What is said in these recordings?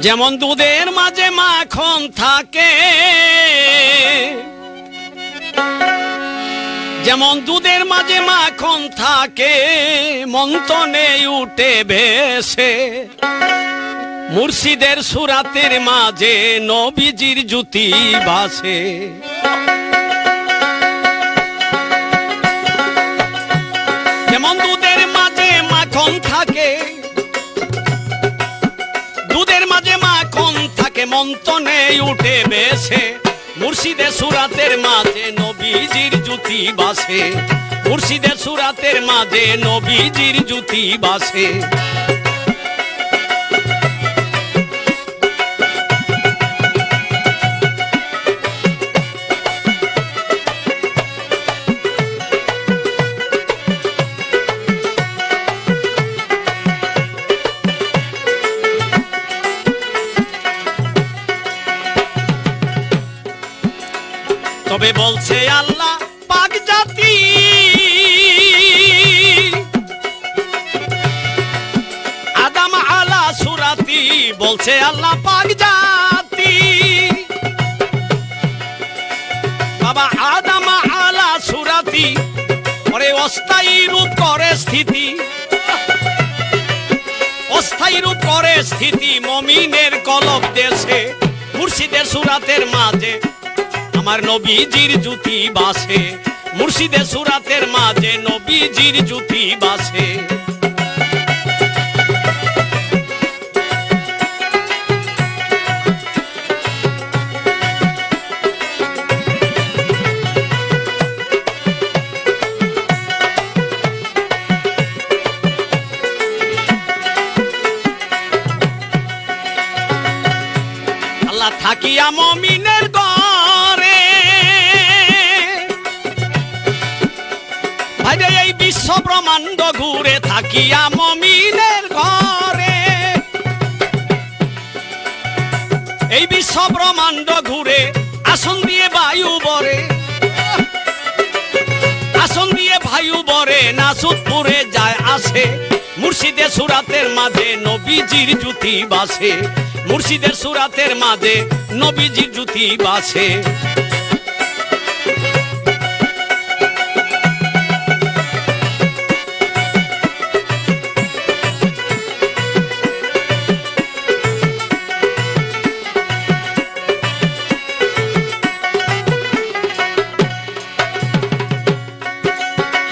যেমন দুধের মাঝে মাখন থাকে, যেমন দুধের মাঝে মাখন থাকে, মন্থনে উঠে ভেসে মুর্শিদের সুরাতের মাঝে নবীজির জ্যোতি ভাসে। যেমন দুধের মাঝে মাখন থাকে, দুধের মাঝে মাখন থাকে, মন্থনে উঠে ভেসে মুর্শিদের সুরাতের মাঝে নবীজির জ্যোতি ভাসে। মুর্শিদের সুরাতের মাঝে নবীজির জ্যোতি ভাসে। তবে বলছে আল্লাহ পাক জাতি, আদম আলা সুরাতি, বলছে আল্লাহ পাক জাতি, বাবা আদম আলা সুরাতি, পরে অস্থায়ী রূপ করে স্থিতি, অস্থায়ী রূপ করে স্থিতি মমিনের কলব দেশে। মুর্শিদের সুরাতের মাঝে আমার নবীজির জ্যোতি ভাসে। মুর্শিদের সুরাতের মাঝে নবীজির জ্যোতি ভাসে। আল্লাহ থাকিয়া মমিনের ঘরে, ভাইরে এই বিশ্ব ব্রহ্মাণ্ড ঘুরে থাকিয়া মমিনের ঘরে, এই বিশ্ব ব্রহ্মাণ্ড ঘুরে আসন দিয়ে বায়ু বরে, আসন দিয়ে বায়ু বরে নাসুদপুরে যায় আসে। মুর্শিদের সুরাতের মাঝে নবীজির জ্যোতি ভাসে। মুর্শিদের সুরাতের মাঝে নবীজির জ্যোতি ভাসে।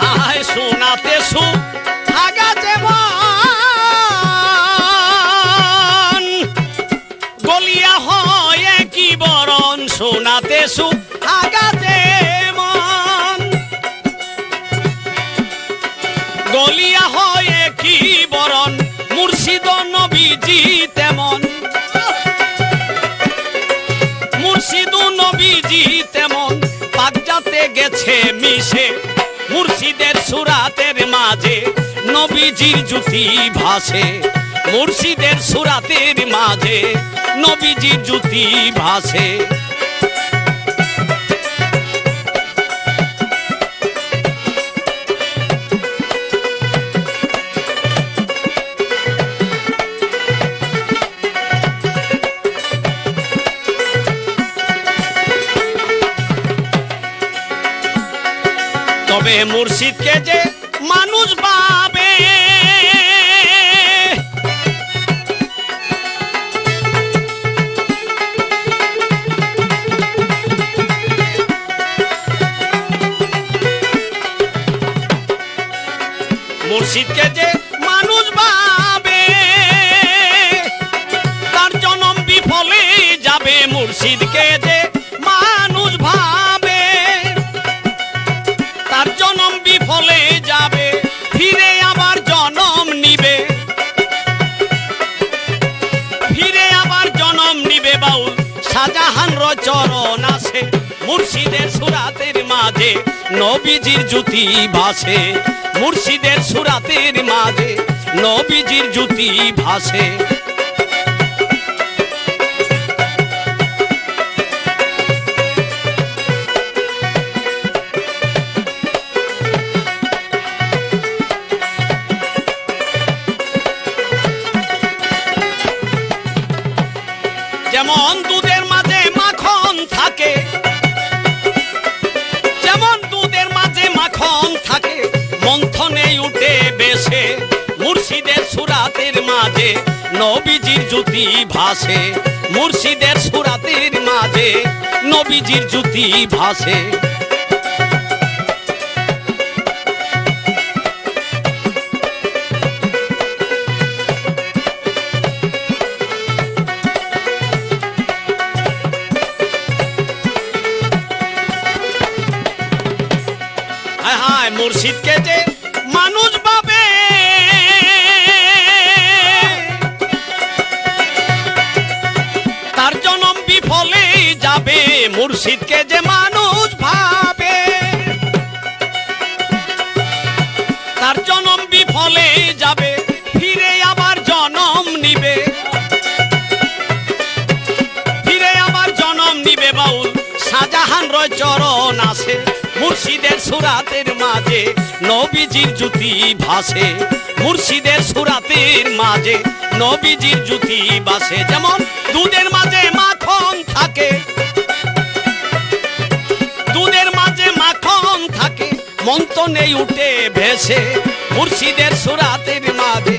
হায় শোনাতে সুহাগা যেমন গলিয়া হয় কি বরণ, শোনাতে সুহাগা যেমন গলিয়া হয় কি বরণ, মুর্শিদ নবীজি তেমন, মুর্শিদ নবীজি তেমন পাক যাতে গেছে মিশে। মুর্শিদের সুরাতের মাঝে নবীজির জ্যোতি ভাসে। মুর্শিদের সুরাতের মাঝে নবীজির জ্যোতি ভাসে। তবে মুর্শিদকে যে মানুষ পাবে, মুর্শিদকে যে মানুষ পাবে, তার জনম বিফলে যাবে। মুর্শিদকে যে মানুষ ভাবে, তার জনম বিফলে যাবে, ফিরে আবার জনম নিবে, ফিরে আবার জনম নিবে। বাউল শাহজাহানর চরণ আছে। মুর্শিদের সুরাতের মাঝে নবীজির জ্যোতি ভাসে। মুর্শিদের সুরাতের মাঝে নবীজির জ্যোতি ভাসে। যেমন দুধের মাঝে মাখন থাকে, যেমন দুধের মাঝে মাখন থাকে, মন্থনে উঠে বেশে মুর্শিদের সুরাতের মাঝে নবীজির জ্যোতি ভাসে, মুর্শিদের সুরাতের মাঝে নবীজির জ্যোতি ভাসে। মুর্শিদকে যে মানুষ ভাবে, তার জনম বিফলে যাবে। মুর্শিদকে যে মানুষ ভাবে, তার জনম বিফলে যাবে, ফিরে আবার জনম নিবে, ফিরে আবার জনম নিবে। বাউল শাহজাহান রয় চরণ আছে, মুর্শিদের সুরাতের মাঝে নবীজির জ্যোতি ভাসে, মুর্শিদের সুরাতের মাঝে নবীজির জ্যোতি ভাসে। যেমন দুধের মাঝে মাখন থাকে, দুধের মাঝে মাখন থাকে, মন্থনে উঠে ভেসে মুর্শিদের সুরাতের মাঝে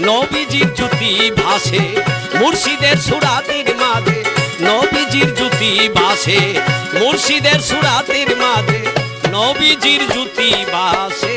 নবীজির জ্যোতি ভাসে, মুর্শিদের সুরাতের মাঝে নবীজির জ্যোতি ভাসে, মুর্শিদের সুরাতের মাঝে নবীজির জ্যোতি ভাসে।